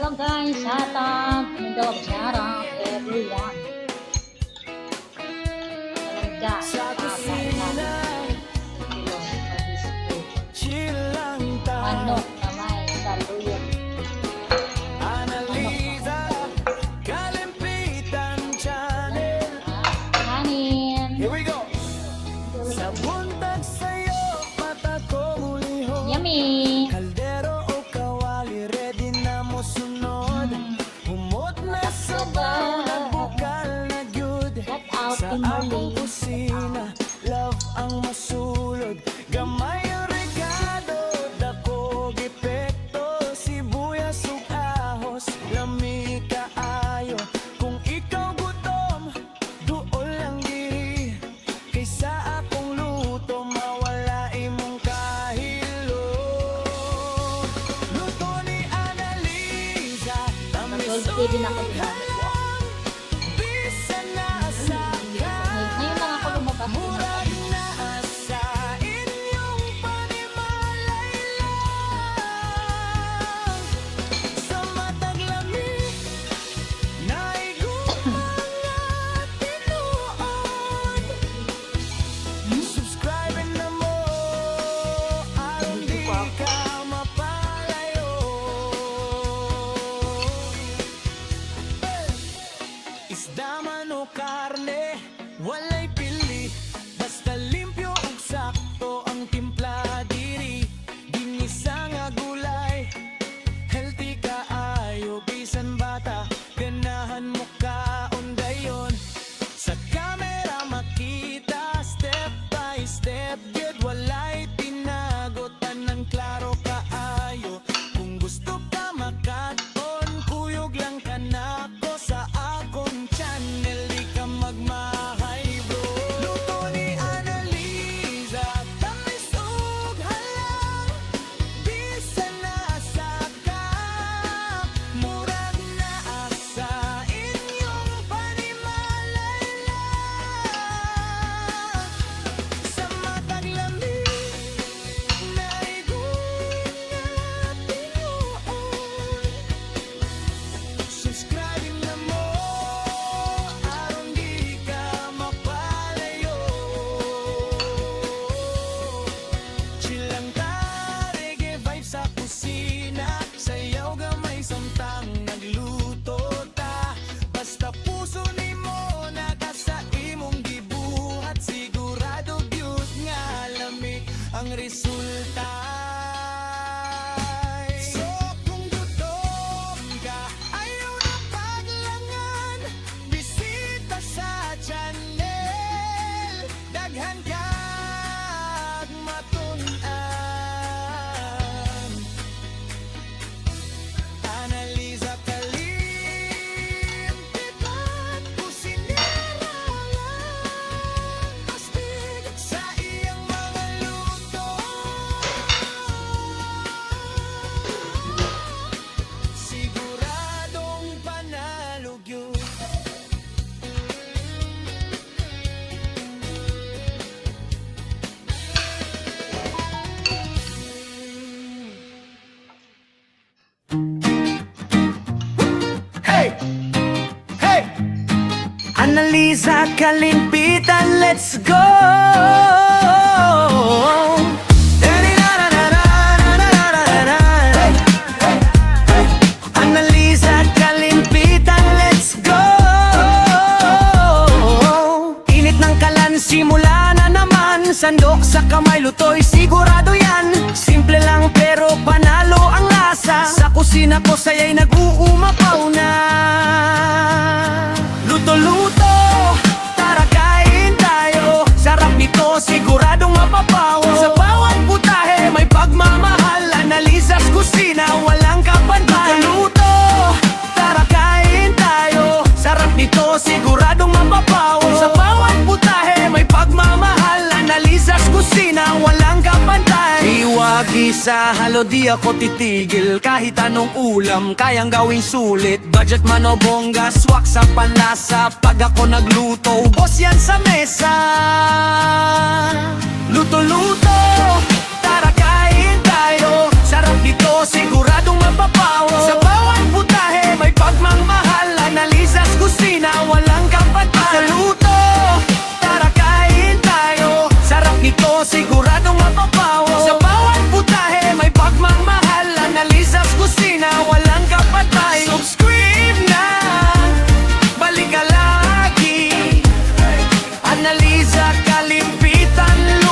Hello guys, shout out. Shout out everyone. Hello Manok na may saluyot. Annalisa Kalimpitan Channel. Kanin. Here we go. Sa buntag sa'yo, mata ko muli ho. Yummy. Kaldero o kawali, ready na mo sunod. Humot na sabaw, nagbukal na gyud. Shout out Sa Kimberly. akong kusina, love ang masulod. Gamay ang regado, dako gipekto. Sibuyas ug ahos, lami kaayo. Kung ikaw gutom, duol lang diri. Kaysa akong luto, mawala imong kahilo. Luto ni Annalisa, tamis Mag-gold din ako ginamit ko. bisa na sa Ngayon lang ako lumabas. murag na sa inyong panimalay lang. Sa matag lamig, naigumang at tinuod. Subscribe na mo, aron di ka mapalayo. Isda man o karne, walay pili. Basta limpyo ug sakto ang timpla diri. Ginisa nga gulay, healthy kaayo. Bisan bata, ganahan mo kaon dayon. Sa camera makita, step by step. Good, walay tinagotan ng klaro kaayo. Kung gusto ka makaton, kuyog lang ka na ko sa akong channel. Di ka magmahay bro. Luto ni Annalisa, tamis ug halang. Bisa na sa ka, murag na sa inyong panimalay lang. Sa matag lamig, naiguin na tinuod. Subscribe na mo, aron di ka mapalayo. Chill lang ta, reggae vibe sa kusina. Sayaw gamay samtang nagluto ta. Basta puso ni mo, nakasa imong gibuhat. Sigurado gyud nga lamig ang resulta. So kung gutom ka, ayaw na paglangan. Bisita sa channel, daghan kag matun-an. Annalisa Kalimpitan, kusinera lang. Astig sa iyang mga luto. Siguradong panalo gyud. Hey! Hey! Annalisa Kalimpitan, let's go! Annalisa Kalimpitan, let's go! Init ng kalan, simula na naman. Sandok sa kamay, lutoy, sigurado yan. Simple lang pero panalo ang lasa. Sa kusina ko saya'y nag-uumapaw na. Luto-luto, tara kain tayo. Sarap nito, siguradong mapapaw. Sa bawat putahe, may pagmamahal. Annalisa's kusina, walang kapantay. Luto-luto, tara kain tayo. Sarap nito, siguradong mapapaw. Sa bawat putahe, may pagmamahal. Annalisa's kusina, walang kapantay. Iwagi sa halo, di ako titigil. Kahit anong ulam, kayang gawing sulit. Budget man o bongga, swak sa panlasa. Pag ako nagluto, ubos yan sa mesa. Luto-luto, tara kain tayo. Sarap nito, siguradong mapapaw. Sa bawat puta kusina, walang kapatay. Subscribe na, balik ka lagi. Analiza Kalimpitan